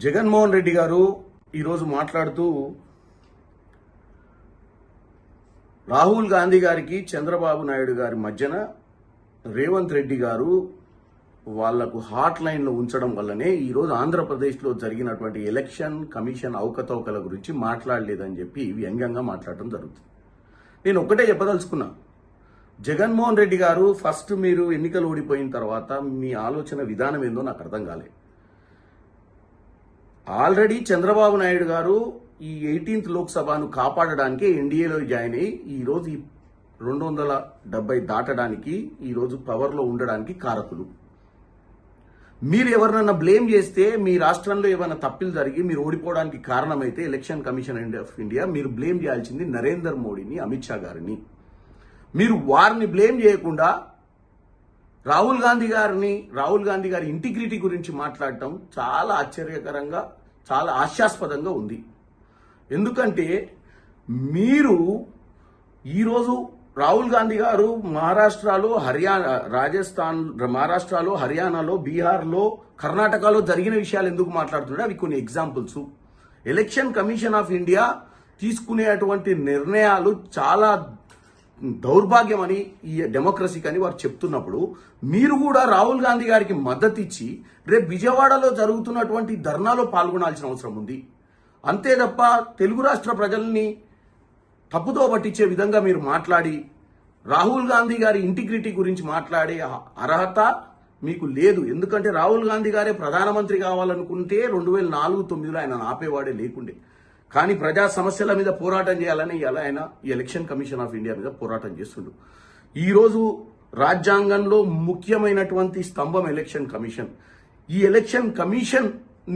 జగన్మోహన్ రెడ్డి గారు ఈరోజు మాట్లాడుతూ రాహుల్ గాంధీ గారికి చంద్రబాబు నాయుడు గారి మధ్యన రేవంత్ రెడ్డి గారు వాళ్లకు హాట్ లైన్లో ఉంచడం వల్లనే ఈరోజు ఆంధ్రప్రదేశ్లో జరిగినటువంటి ఎలక్షన్ కమిషన్ అవకతవకల గురించి మాట్లాడలేదని చెప్పి వ్యంగ్యంగా మాట్లాడటం జరుగుతుంది. నేను ఒక్కటే చెప్పదలుచుకున్నా, జగన్మోహన్ రెడ్డి గారు ఫస్ట్ మీరు ఎన్నికలు ఓడిపోయిన తర్వాత మీ ఆలోచన విధానం ఏందో నాకు అర్థం కాలేదు. ఆల్రెడీ చంద్రబాబు నాయుడు గారు ఈ 18th లోక్సభను కాపాడడానికి ఎన్డీఏలో జాయిన్ అయ్యి ఈరోజు 270 దాటడానికి ఈరోజు పవర్లో ఉండడానికి కారకులు. మీరు ఎవరినన్నా బ్లేమ్ చేస్తే, మీ రాష్ట్రంలో ఏమైనా తప్పులు జరిగి మీరు ఓడిపోవడానికి కారణమైతే ఎలక్షన్ కమిషన్ ఆఫ్ ఇండియా మీరు బ్లేమ్ చేయాల్సింది నరేందర్ మోడీని, అమిత్ షా గారిని. మీరు వారిని బ్లేమ్ చేయకుండా రాహుల్ గాంధీ గారి ఇంటిగ్రిటీ గురించి మాట్లాడటం చాలా ఆశ్చర్యకరంగా, చాలా హాస్యాస్పదంగా ఉంది. ఎందుకంటే మీరు ఈరోజు రాహుల్ గాంధీ గారు మహారాష్ట్రలో, హర్యానాలో, బీహార్లో, కర్ణాటకలో జరిగిన విషయాలు ఎందుకు మాట్లాడుతున్నాడు, అవి కొన్ని examples. Election commission of India తీసుకునేటువంటి నిర్ణయాలు చాలా దౌర్భాగ్యం అని, ఈ డెమోక్రసీకి అని వారు చెప్తున్నప్పుడు మీరు కూడా రాహుల్ గాంధీ గారికి మద్దతు ఇచ్చి రేపు విజయవాడలో జరుగుతున్నటువంటి ధర్నాలో పాల్గొనాల్సిన అవసరం ఉంది. అంతే తప్ప తెలుగు రాష్ట్ర ప్రజల్ని తప్పుదో పట్టించే విధంగా మీరు మాట్లాడి రాహుల్ గాంధీ గారి ఇంటిగ్రిటీ గురించి మాట్లాడే అర్హత మీకు లేదు. ఎందుకంటే రాహుల్ గాంధీ గారే ప్రధానమంత్రి కావాలనుకుంటే 2004-09లో ఆయన ఆపేవాడే లేకుండే. కానీ ప్రజా సమస్యల మీద పోరాటం చేయాలని ఎలా ఆయన ఈ ఎలక్షన్ కమిషన్ ఆఫ్ ఇండియా మీద పోరాటం చేస్తుండు. ఈరోజు రాజ్యాంగంలో ముఖ్యమైనటువంటి స్తంభం ఎలక్షన్ కమిషన్. ఈ ఎలక్షన్ కమిషన్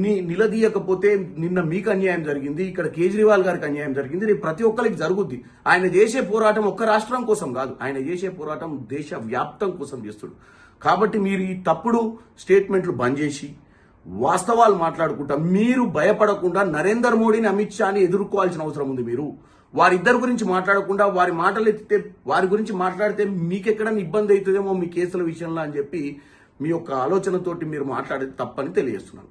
ని నిలదీయకపోతే నిన్న మీకు అన్యాయం జరిగింది, ఇక్కడ కేజ్రీవాల్ గారికి అన్యాయం జరిగింది, రేపు ప్రతి ఒక్కరికి జరుగుద్ది. ఆయన చేసే పోరాటం ఒక్క రాష్ట్రం కోసం కాదు, ఆయన చేసే పోరాటం దేశ వ్యాప్తం కోసం చేస్తుడు. కాబట్టి మీరు ఈ తప్పుడు స్టేట్మెంట్లు బంద్ చేసి వాస్తవాలు మాట్లాడుకుంటా, మీరు భయపడకుండా నరేందర్ మోడీని, అమిత్ షాని ఎదుర్కోవాల్సిన అవసరం ఉంది. మీరు వారిద్దరి గురించి మాట్లాడకుండా వారి మాటలు ఎత్తితే, వారి గురించి మాట్లాడితే మీకెక్కడైనా ఇబ్బంది అవుతుందేమో మీ కేసుల విషయంలో అని చెప్పి మీ యొక్క ఆలోచనతోటి మీరు మాట్లాడేది తప్పని తెలియజేస్తున్నాను.